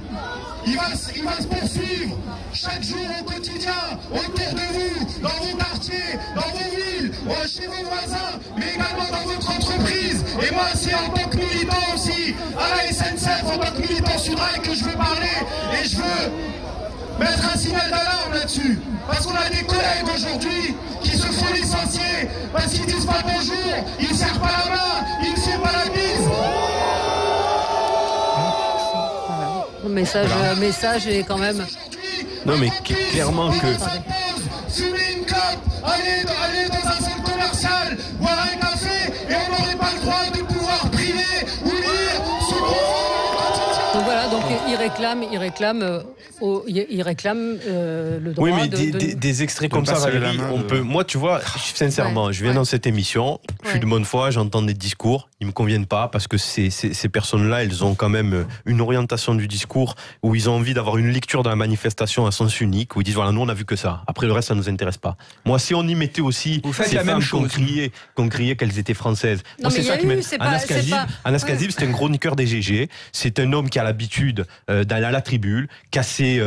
Il va se poursuivre chaque jour au quotidien, autour de vous, dans vos quartiers, dans vos villes, chez vos voisins, mais également dans votre entreprise. Et moi, c'est en tant que militant aussi, à la SNCF, en tant que militant sur Rail, que je veux parler. Et je veux mettre un signal d'alarme là-dessus. Parce qu'on a des collègues aujourd'hui qui se font licencier parce qu'ils disent pas bonjour, ils ne serrent pas la main, ils ne font pas la bise. Le message est quand même... Non mais clairement que... Fumer une clope, aller dans un centre commercial, boire un café, et on n'aurait pas le droit de pouvoir prier ou lire ce qu'on fait. Donc voilà, donc il réclame le droit. Oui, mais des extraits comme ça, Valérie, on peut. Moi, tu vois, sincèrement, je viens dans cette émission, je suis de bonne foi, j'entends des discours, ils me conviennent pas parce que ces personnes-là, elles ont quand même une orientation du discours où ils ont envie d'avoir une lecture de la manifestation à sens unique, où ils disent voilà, nous on a vu que ça. Après le reste, ça nous intéresse pas. Moi, si on y mettait aussi ces femmes qu'on criait qu'elles étaient françaises. Non, c'est ça qui m'aime. Anas Kazib, c'est un chroniqueur des GG. C'est un homme qui a l'habitude d'aller à la tribune, casser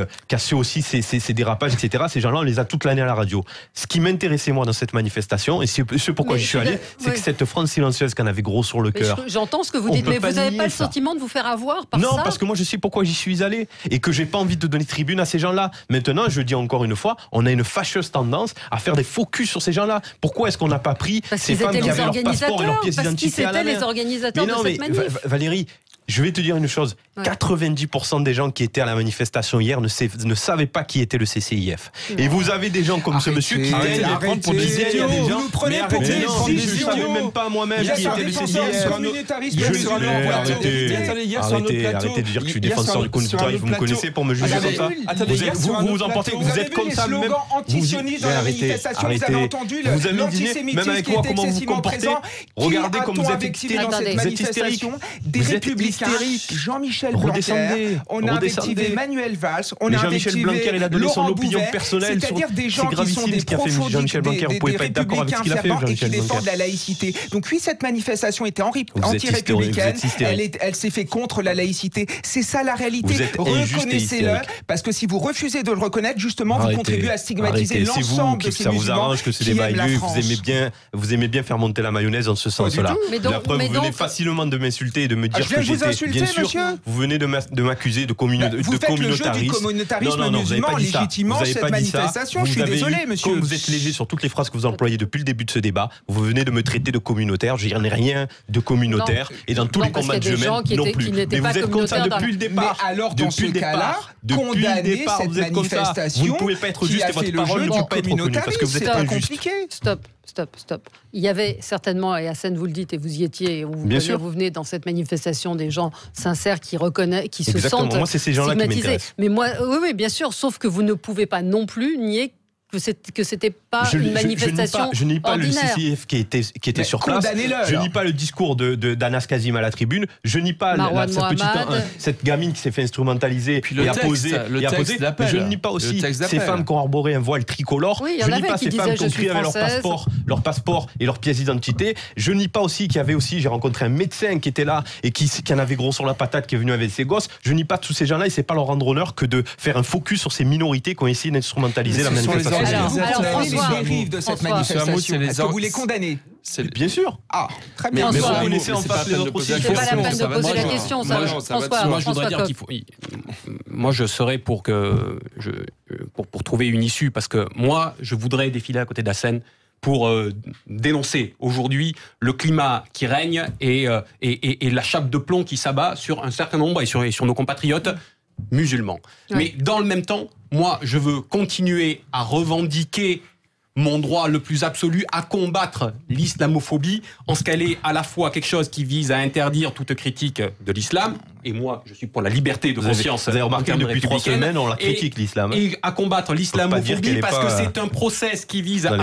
aussi ces dérapages, etc. Ces gens-là, on les a toute l'année à la radio. Ce qui m'intéressait, moi, dans cette manifestation, et c'est pourquoi j'y suis allé, c'est que cette France silencieuse qu'on avait gros sur le cœur. J'entends ce que vous dites, mais vous n'avez pas le sentiment de vous faire avoir par ça? Non, parce que moi, je sais pourquoi j'y suis allé et que j'ai pas envie de donner tribune à ces gens-là. Maintenant, je dis encore une fois, on a une fâcheuse tendance à faire des focus sur ces gens-là. Pourquoi est-ce qu'on n'a pas pris ces femmes qui avaient leur passeport et leur pièce d'identité à la main? Parce qu'ils étaient les organisateurs de cette manif. Valérie, Je vais te dire une chose, 90% des gens qui étaient à la manifestation hier ne savaient pas qui était le CCIF. Et vous avez des gens comme ce monsieur qui arrêtez, pour des idiots. Vous nous prenez pour des idiots. Je ne savais même pas moi-même qui était le CCIF. Arrêtez de dire que je suis défenseur du communautarisme. Vous me connaissez pour me juger comme ça. Vous vous emportez, vous êtes comme ça même. Arrêtez. Vous avez dit, même avec moi, comment vous vous comportez. Regardez comme vous êtes hystérique. Des républicains, Jean-Michel Blanquer, on a invectivé Manuel Valls, on a Jean-Michel Blanquer, il a donné son opinion personnelle, c'est-à-dire des gens qui sont des profondément des républicains fervents et qui défendent la laïcité. Donc oui, cette manifestation était anti-républicaine, elle s'est faite contre la laïcité. C'est ça la réalité. Reconnaissez-le, parce que si vous refusez de le reconnaître, justement, vous contribuez à stigmatiser l'ensemble de ces musulmans. Ça vous arrange que ce débat ait lieu, vous aimez bien faire monter la mayonnaise dans ce sens-là. La preuve, vous venez facilement de m'insulter et de me dire que j'étais... Bien sûr, vous venez de m'accuser de communautarisme. Vous faites le jeu du communautarisme musulman légitimement cette manifestation. Je suis désolé, monsieur. Comme vous êtes léger sur toutes les phrases que vous employez depuis le début de ce débat, vous venez de me traiter de communautaire. Je n'ai rien de communautaire. Et dans tous les combats que je mène, non plus. Mais vous êtes comme ça depuis le départ. Mais alors, dans ce cas-là, condamnez cette manifestation. Vous ne pouvez pas être juste et votre parole ne peut pas être reconnue parce que vous êtes injuste. Stop. Il y avait certainement, et Hassen vous le dites, et vous y étiez, vous venez dans cette manifestation des gens sincères qui reconnaissent, qui se sentent moi, c'est ces gens-là qui m'intéressent. Mais moi, oui, bien sûr, sauf que vous ne pouvez pas non plus nier que c'était pas une manifestation je nie pas ordinaire. Le CCIF qui était sur place. Je nie pas le discours d'Anas Kazim à la tribune. Je nie pas cette gamine qui s'est fait instrumentaliser et a posé. Je ne nie pas aussi ces femmes qui ont arboré un voile tricolore. Je nie pas ces femmes qui ont crié avec leur passeport et leur pièce d'identité. Je nie pas aussi qu'il y avait aussi, j'ai rencontré un médecin qui était là et qui en avait gros sur la patate, qui est venu avec ses gosses. Je nie pas tous ces gens-là et c'est pas leur rendre honneur que de faire un focus sur ces minorités qui ont essayé d'instrumentaliser la manifestation. Alors François, les dérives de cette manifestation, est-ce que vous les condamnez? Bien sûr. Ah, très bien. Mais reconnaissez en face les autres aussi. C'est pas la peine de poser la question. Moi, je voudrais dire qu'il faut. Moi, je serais pour trouver une issue, parce que moi, je voudrais défiler à côté d'Hassen pour dénoncer aujourd'hui le climat qui règne et la chape de plomb qui s'abat sur un certain nombre et sur nos compatriotes musulmans. Oui. Mais dans le même temps, moi, je veux continuer à revendiquer mon droit le plus absolu à combattre l'islamophobie, en ce qu'elle est à la fois quelque chose qui vise à interdire toute critique de l'islam, et moi je suis pour la liberté de conscience. Vous avez remarqué depuis 3 semaines on la critique l'islam. Et à combattre l'islamophobie parce que c'est un process qui vise à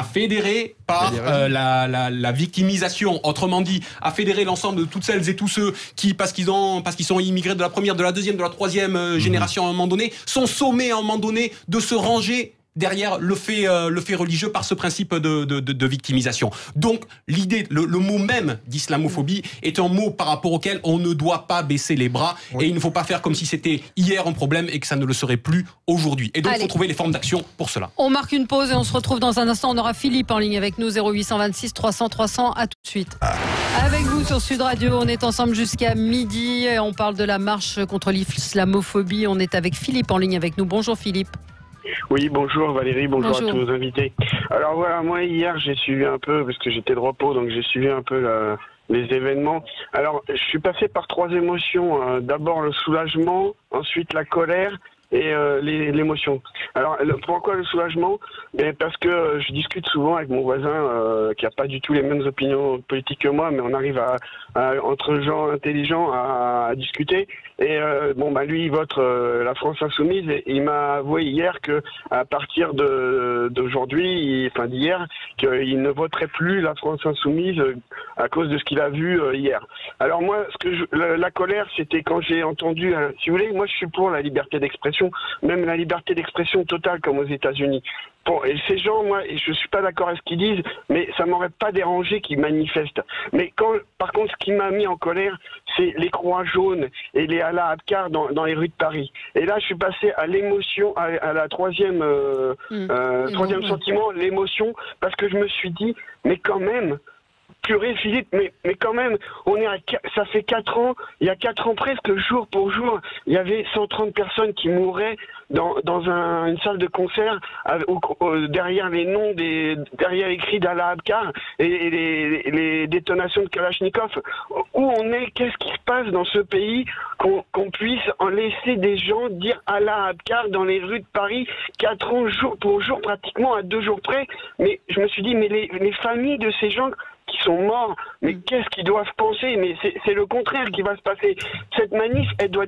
fédérer par la victimisation, autrement dit, à fédérer l'ensemble de toutes celles et tous ceux qui, parce qu'ils sont immigrés de la première, de la deuxième, de la troisième génération à un moment donné, sont sommés à un moment donné de se ranger derrière le fait religieux par ce principe de victimisation. Donc l'idée, le mot même d'islamophobie est un mot par rapport auquel on ne doit pas baisser les bras, et il ne faut pas faire comme si c'était hier un problème et que ça ne le serait plus aujourd'hui. Et donc il faut trouver les formes d'action pour cela. On marque une pause et on se retrouve dans un instant. On aura Philippe en ligne avec nous, 0826 300 300. À tout de suite. Avec vous sur Sud Radio, on est ensemble jusqu'à midi. On parle de la marche contre l'islamophobie. On est avec Philippe en ligne avec nous. Bonjour Philippe. Oui, bonjour Valérie, bonjour à tous vos invités. Alors voilà, moi hier j'ai suivi un peu, parce que j'étais de repos, donc j'ai suivi un peu les événements. Alors je suis passé par 3 émotions, d'abord le soulagement, ensuite la colère et l'émotion. Alors pourquoi le soulagement? Parce que je discute souvent avec mon voisin qui n'a pas du tout les mêmes opinions politiques que moi, mais on arrive entre gens intelligents à discuter. Et lui il vote la France Insoumise, et il m'a avoué hier que à partir d'aujourd'hui, d'hier, qu'il ne voterait plus la France Insoumise à cause de ce qu'il a vu hier. Alors moi, la colère, c'était quand j'ai entendu, si vous voulez, moi je suis pour la liberté d'expression, même la liberté d'expression totale comme aux États-Unis. Bon, et ces gens, moi, je suis pas d'accord avec ce qu'ils disent, mais ça m'aurait pas dérangé qu'ils manifestent. Mais par contre, ce qui m'a mis en colère, c'est les croix jaunes et les Allah Abkar dans les rues de Paris. Et là, je suis passé à l'émotion, à la troisième sentiment, l'émotion, parce que je me suis dit, mais quand même, purée, Philippe, mais quand même, ça fait 4 ans, il y a 4 ans presque, jour pour jour, il y avait 130 personnes qui mouraient dans une salle de concert derrière les noms derrière les cris d'Allah Abkar et les détonations de Kalachnikov. Où on est, qu'est-ce qui se passe dans ce pays qu'on puisse en laisser des gens dire Allah Abkar dans les rues de Paris 4 ans jour pour jour, pratiquement à 2 jours près. Mais je me suis dit, mais les familles de ces gens qui sont morts, mais qu'est-ce qu'ils doivent penser? Mais c'est le contraire qui va se passer. Cette manif, elle va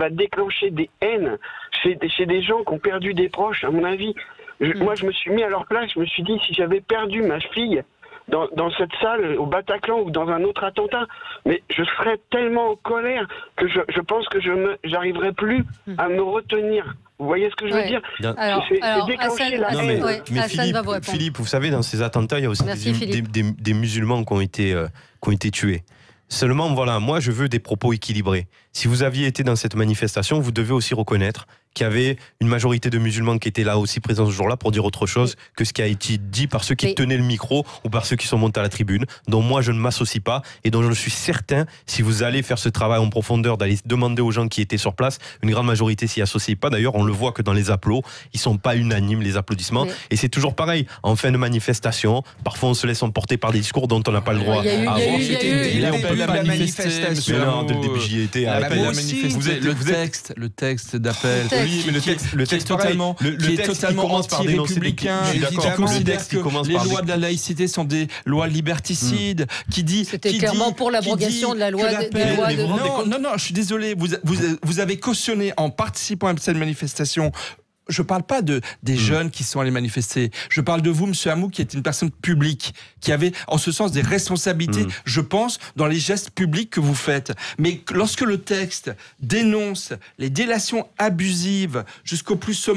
déclencher des haines chez des gens qui ont perdu des proches, à mon avis. Moi, je me suis mis à leur place, je me suis dit, si j'avais perdu ma fille dans cette salle, au Bataclan ou dans un autre attentat, mais je serais tellement en colère que je pense que j'arriverai plus à me retenir. Vous voyez ce que je veux dire? C'est déclencher la haine. Mais Philippe, vous savez, dans ces attentats, il y a aussi des musulmans qui ont été tués. Seulement, voilà, moi, je veux des propos équilibrés. Si vous aviez été dans cette manifestation, vous devez aussi reconnaître qu'il y avait une majorité de musulmans qui étaient là aussi présents ce jour-là pour dire autre chose que ce qui a été dit par ceux qui tenaient le micro ou par ceux qui sont montés à la tribune, dont moi je ne m'associe pas et dont je suis certain, si vous allez faire ce travail en profondeur, d'aller demander aux gens qui étaient sur place, une grande majorité s'y associe pas. D'ailleurs, on le voit que dans les applaudissements, ils sont pas unanimes, les applaudissements. Et c'est toujours pareil, en fin de manifestation, parfois on se laisse emporter par des discours dont on n'a pas le droit. On peut pas manifester, monsieur. Non, dès le début j'y étais. Le texte d'appel. Oui, mais le texte totalement, qui est totalement anti-républicain, qui considère que les lois de la laïcité sont des lois liberticides, qui dit... C'était clairement pour l'abrogation de la loi de... Non, je suis désolé, vous avez cautionné en participant à cette manifestation... Je ne parle pas des jeunes qui sont allés manifester. Je parle de vous, monsieur Hamou, qui est une personne publique, qui avait en ce sens des responsabilités, je pense, dans les gestes publics que vous faites. Mais lorsque le texte dénonce les délations abusives jusqu'au plus haut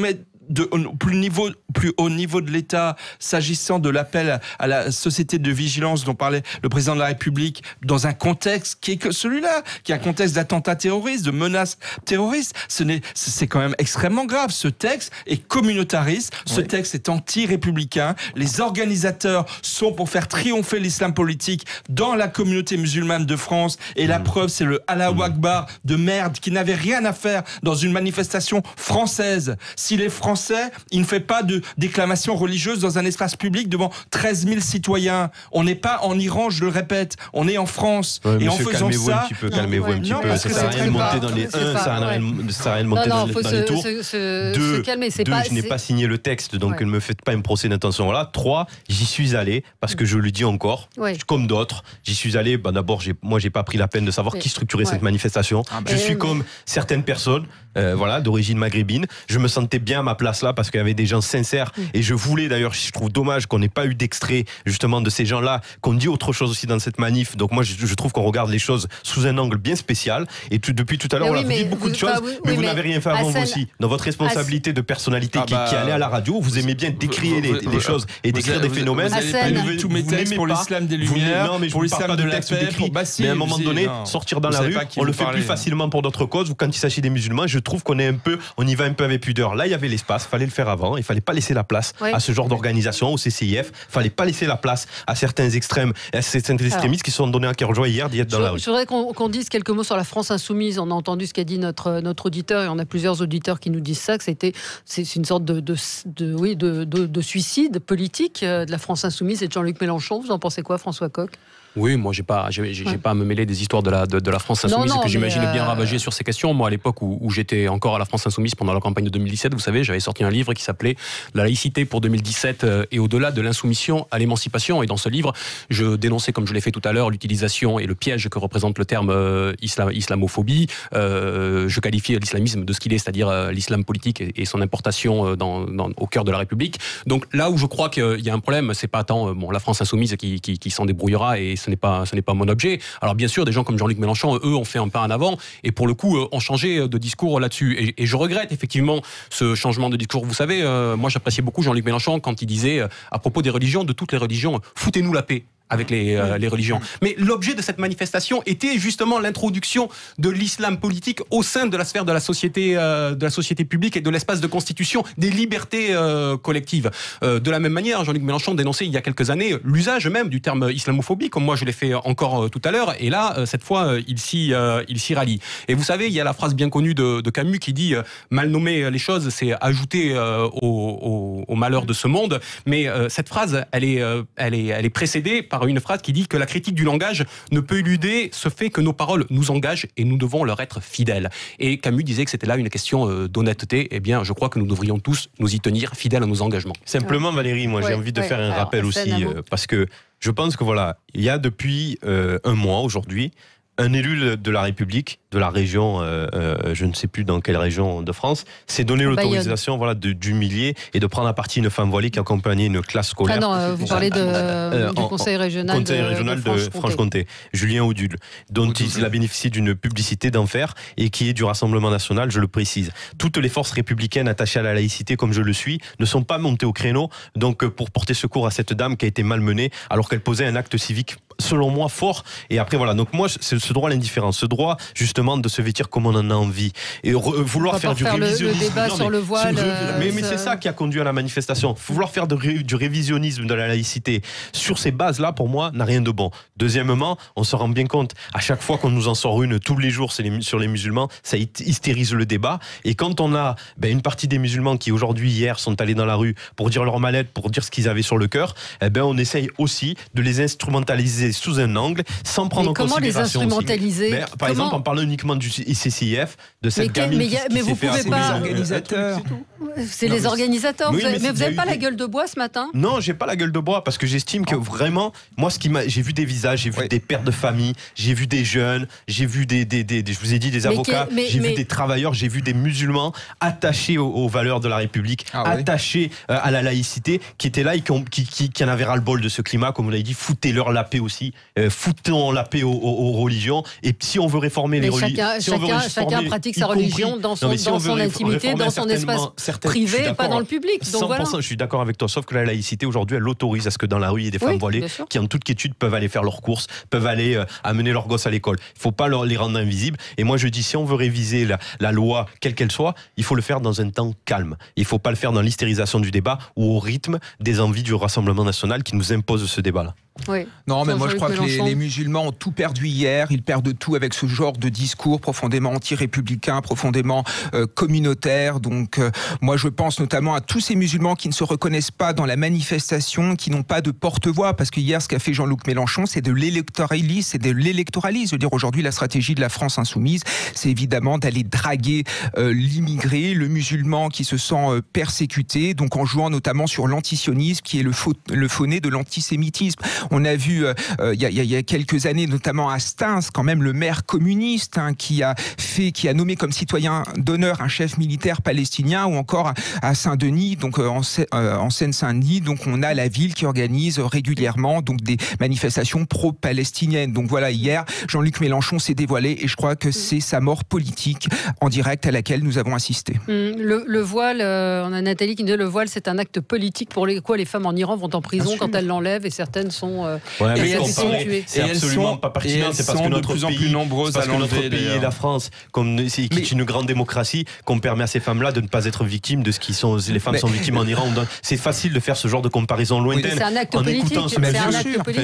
niveau de l'État, s'agissant de l'appel à la société de vigilance dont parlait le président de la République, dans un contexte qui est que celui-là, qui est un contexte d'attentats terroristes, de menaces terroristes, c'est quand même extrêmement grave. Ce texte est communautariste, ce texte est anti-républicain. Les organisateurs sont pour faire triompher l'islam politique dans la communauté musulmane de France, et la preuve, c'est le Allahu Akbar de merde qui n'avait rien à faire dans une manifestation française. Si les Français, il ne fait pas de déclamation religieuse dans un espace public devant 13 000 citoyens. On n'est pas en Iran, je le répète, on est en France. Et en faisant ça... Calmez-vous un petit peu, ça ne sert à rien de monter dans les 1, ça ne sert à rien de monter dans les tours. 2, je n'ai pas signé le texte, donc ne me faites pas un procès d'intention là. 3, j'y suis allé, parce que je le dis encore, comme d'autres, j'y suis allé, d'abord, moi j'ai pas pris la peine de savoir qui structurait cette manifestation. Je suis comme certaines personnes, d'origine maghrébine, je me sentais bien à ma place là parce qu'il y avait des gens sincères et je voulais d'ailleurs, je trouve dommage qu'on n'ait pas eu d'extrait justement de ces gens-là, qu'on dit autre chose aussi dans cette manif. Donc moi je trouve qu'on regarde les choses sous un angle bien spécial et depuis tout à l'heure on a dit beaucoup de choses, mais vous n'avez rien fait avant vous aussi. Dans votre responsabilité de personnalité qui allait à la radio, vous aimez bien décrire les choses et décrire des phénomènes. Tous mes textes pour l'islam des Lumières, pour l'islam de la paix, mais à un moment donné, sortir dans la rue, on le fait plus facilement pour d'autres causes ou quand il s'agit des musulmans, je trouve qu'on y va un peu avec pudeur. Là il y avait l'espace, fallait le faire avant, il fallait pas laisser la place à ce genre d'organisation, au CCIF, fallait pas laisser la place à certains extrêmes, à certains extrémistes qui se sont donnés à cœur joie hier d'y être dans la rue. Je voudrais qu'on dise quelques mots sur la France insoumise. On a entendu ce qu'a dit notre auditeur, et on a plusieurs auditeurs qui nous disent ça, que c'est une sorte de suicide politique de la France insoumise et de Jean-Luc Mélenchon. Vous en pensez quoi, François Coq ? Oui, moi j'ai pas à me mêler des histoires de la France insoumise que j'imagine bien ravagée sur ces questions. Moi, à l'époque où j'étais encore à la France insoumise pendant la campagne de 2017, vous savez, j'avais sorti un livre qui s'appelait La laïcité pour 2017 et au-delà de l'insoumission à l'émancipation. Et dans ce livre, je dénonçais, comme je l'ai fait tout à l'heure, l'utilisation et le piège que représente le terme islamophobie. Je qualifiais l'islamisme de ce qu'il est, c'est-à-dire l'islam politique et son importation au cœur de la République. Donc là où je crois qu'il y a un problème, c'est pas tant la France insoumise qui s'en débrouillera, et ce n'est pas mon objet. Alors bien sûr, des gens comme Jean-Luc Mélenchon, eux, ont fait un pas en avant et pour le coup ont changé de discours là-dessus. Et je regrette effectivement ce changement de discours. Vous savez, moi j'appréciais beaucoup Jean-Luc Mélenchon quand il disait à propos des religions, de toutes les religions, foutez-nous la paix. avec les religions. Mais l'objet de cette manifestation était justement l'introduction de l'islam politique au sein de la sphère de la société publique et de l'espace de constitution des libertés collectives. De la même manière, Jean-Luc Mélenchon dénonçait il y a quelques années l'usage même du terme islamophobie, comme moi je l'ai fait encore tout à l'heure, et là, cette fois, il s'y rallie. Et vous savez, il y a la phrase bien connue de Camus qui dit mal nommer les choses, c'est ajouter au malheur de ce monde. Mais cette phrase, elle est précédée par une phrase qui dit que la critique du langage ne peut éluder ce fait que nos paroles nous engagent et nous devons leur être fidèles. Et Camus disait que c'était là une question d'honnêteté. Eh bien, je crois que nous devrions tous nous y tenir, fidèles à nos engagements. Simplement, Valérie, moi j'ai envie de faire un rappel aussi, parce que je pense que voilà, il y a depuis un mois aujourd'hui, un élu de la République, de la région, je ne sais plus dans quelle région de France, s'est donné l'autorisation d'humilier et de prendre à partie une femme voilée qui accompagnait une classe scolaire. Ah non, vous parlez du conseil régional de Franche-Comté, Julien Audul, dont il a bénéficié d'une publicité d'enfer et qui est du Rassemblement national, je le précise. Toutes les forces républicaines attachées à la laïcité, comme je le suis, ne sont pas montées au créneau donc pour porter secours à cette dame qui a été malmenée alors qu'elle posait un acte civique selon moi fort. Et après voilà, donc moi c'est ce droit à l'indifférence, ce droit justement de se vêtir comme on en a envie et vouloir faire du révisionnisme. Le débat sur le voile. Mais c'est ça qui a conduit à la manifestation. Vouloir faire du révisionnisme de la laïcité sur ces bases-là, pour moi, n'a rien de bon. Deuxièmement, on se rend bien compte, à chaque fois qu'on nous en sort une, tous les jours sur les musulmans, ça hystérise le débat. Et quand on a une partie des musulmans qui aujourd'hui, hier, sont allés dans la rue pour dire leur mal-être, pour dire ce qu'ils avaient sur le cœur, on essaye aussi de les instrumentaliser sous un angle, sans prendre en considération. Comment les instrumentaliser par exemple, on parle uniquement du ICCIF, de cette gamine mais vous pouvez pas. Les organisateurs. C'est les organisateurs. Mais vous n'avez pas la gueule de bois ce matin? Non, j'ai pas la gueule de bois parce que j'estime que vraiment, moi, j'ai vu des visages, j'ai vu des pères de famille, j'ai vu des jeunes, j'ai vu je vous ai dit des avocats, j'ai vu des travailleurs, j'ai vu des musulmans attachés aux valeurs de la République, attachés à la laïcité, qui étaient là et qui en avaient ras-le-bol de ce climat, comme vous l'avez dit, foutez-leur la paix aussi, foutons la paix aux religions. Et si on veut réformer les religions, chacun pratique sa religion dans son intimité, dans son espace privé, pas dans le public. Donc 100%, voilà. Je suis d'accord avec toi, sauf que la laïcité aujourd'hui, elle autorise à ce que dans la rue, il y ait des femmes voilées qui, en toute quiétude, peuvent aller faire leurs courses, peuvent aller amener leurs gosses à l'école. Il ne faut pas les rendre invisibles. Et moi, je dis, si on veut réviser la loi, quelle qu'elle soit, il faut le faire dans un temps calme. Il ne faut pas le faire dans l'hystérisation du débat ou au rythme des envies du Rassemblement national qui nous impose ce débat-là. Oui. Non, mais moi je crois que les musulmans ont tout perdu hier. Ils perdent tout avec ce genre de discours profondément anti-républicain, profondément communautaire. Donc moi je pense notamment à tous ces musulmans qui ne se reconnaissent pas dans la manifestation, qui n'ont pas de porte-voix. Parce que hier, ce qu'a fait Jean-Luc Mélenchon, c'est de l'électoralisme. C'est de l'électoralisme. Je veux dire, aujourd'hui, la stratégie de la France insoumise, c'est évidemment d'aller draguer l'immigré, le musulman qui se sent persécuté. Donc en jouant notamment sur l'antisionisme, qui est le faux-nez de l'antisémitisme. On a vu il y a quelques années, notamment à Stains, quand même le maire communiste qui a nommé comme citoyen d'honneur un chef militaire palestinien, ou encore à Saint-Denis, donc en Seine-Saint-Denis, donc on a la ville qui organise régulièrement donc des manifestations pro-palestiniennes. Donc voilà, hier Jean-Luc Mélenchon s'est dévoilé et je crois que c'est sa mort politique en direct à laquelle nous avons assisté. Le voile, on a Nathalie qui nous dit le voile c'est un acte politique pour quoi les femmes en Iran vont en prison quand elles l'enlèvent et certaines sont c'est absolument pas pertinent. C'est parce que notre pays et la France, qui est une grande démocratie, qu'on permet à ces femmes-là de ne pas être victimes de ce qui sont les femmes sont victimes en Iran. C'est facile de faire ce genre de comparaison lointaine. C'est un acte politique.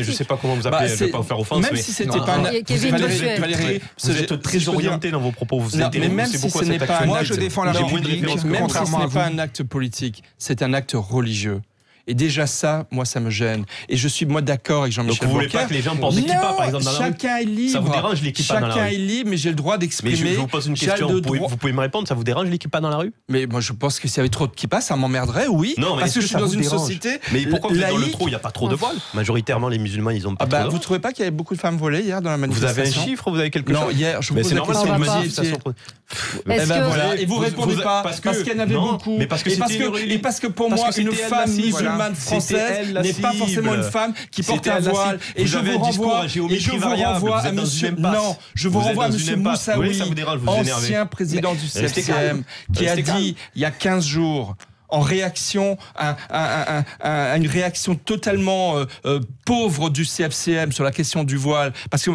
Je sais pas comment vous appelez, je vais pas vous faire offense, même si c'était pas Valérie, vous êtes très orienté dans vos propos. Mais même si ce n'est pas moi je défends la République, même si ce n'est pas un acte politique, c'est un acte religieux. Et déjà ça, moi, ça me gêne. Et je suis, moi, d'accord avec Jean-Michel Blanquer. Donc vous voulez pas que les gens portent des kippas, par exemple, dans la rue? Chacun est libre. Ça vous dérange les kippas dans la rue? Chacun est libre, mais j'ai le droit d'exprimer. Mais je vous pose une question, vous pouvez me répondre, ça vous dérange les kippas dans la rue? Mais moi, je pense que s'il y avait trop de kippas, ça m'emmerderait, oui. Non, mais parce que je suis dans une société. Mais pourquoi vous êtes dans le trou? Il n'y a pas trop de voiles. Majoritairement, les musulmans, ils ont pas trop de voiles. Vous trouvez pas qu'il y avait beaucoup de femmes voilées hier dans la manifestation? Vous avez un chiffre? Vous avez quelque chose? Non, hier, je vous pose la question. C'est normal, c'est une manifestation. Et vous répondez pas parce qu'il y en avait beaucoup. Et parce que pour moi, une femme musulmane française n'est pas forcément une femme qui porte un voile. Et je vous renvoie à monsieur. Non, je vous renvoie à monsieur Moussaoui, ancien président du 7e, qui a dit il y a 15 jours en réaction à une réaction totalement pauvre du CFCM sur la question du voile, parce que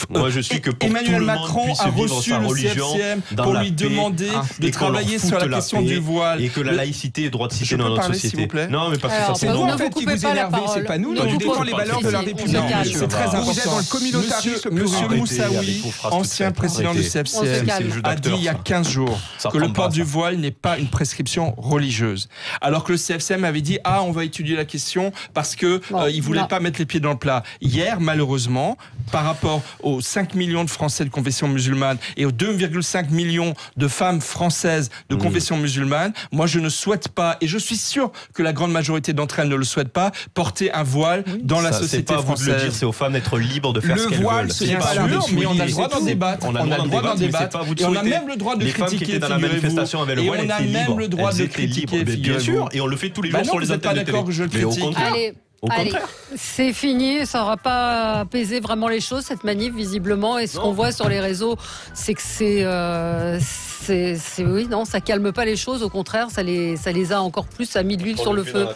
moi je suis que pour Emmanuel tout Macron a reçu le CFCM pour lui demander de travailler sur la question du voile et que la laïcité est droit de citer dans notre société. S'il vous plaît. Non, mais parce que ça c'est vous en fait qui vous énervez, c'est pas nous. Nous défendons les valeurs de la République. C'est très important. Vous êtes dans le communautarisme. Monsieur Moussaoui, ancien président du CFCM, a dit il y a 15 jours que le port du voile n'est pas une prescription religieuse. Alors que le CFCM avait dit on va étudier la question parce que il voulait pas mettre les pieds dans le plat. Hier, malheureusement, par rapport aux 5 millions de Français de confession musulmane et aux 2,5 millions de femmes françaises de confession musulmane, moi je ne souhaite pas, et je suis sûr que la grande majorité d'entre elles ne le souhaitent pas, porter un voile dans la société française. C'est pas à vous de le dire, c'est aux femmes d'être libres de faire ce qu'elles veulent. Le voile, c'est pas sûr, mais on a le droit d'en débattre. On a le droit d'en débattre. Et on a même le droit de critiquer. Les femmes qui étaient dans la manifestation avaient le voile, et on a même le droit de critiquer. Bien sûr, et on le fait tous les jours sur les antennes de télé. D'accord que je le critique. Allez, c'est fini, ça n'aura pas apaisé vraiment les choses, cette manif, visiblement. Et ce qu'on voit sur les réseaux, c'est que oui, non, ça calme pas les choses. Au contraire, ça les a encore plus, ça a mis de l'huile sur le feu.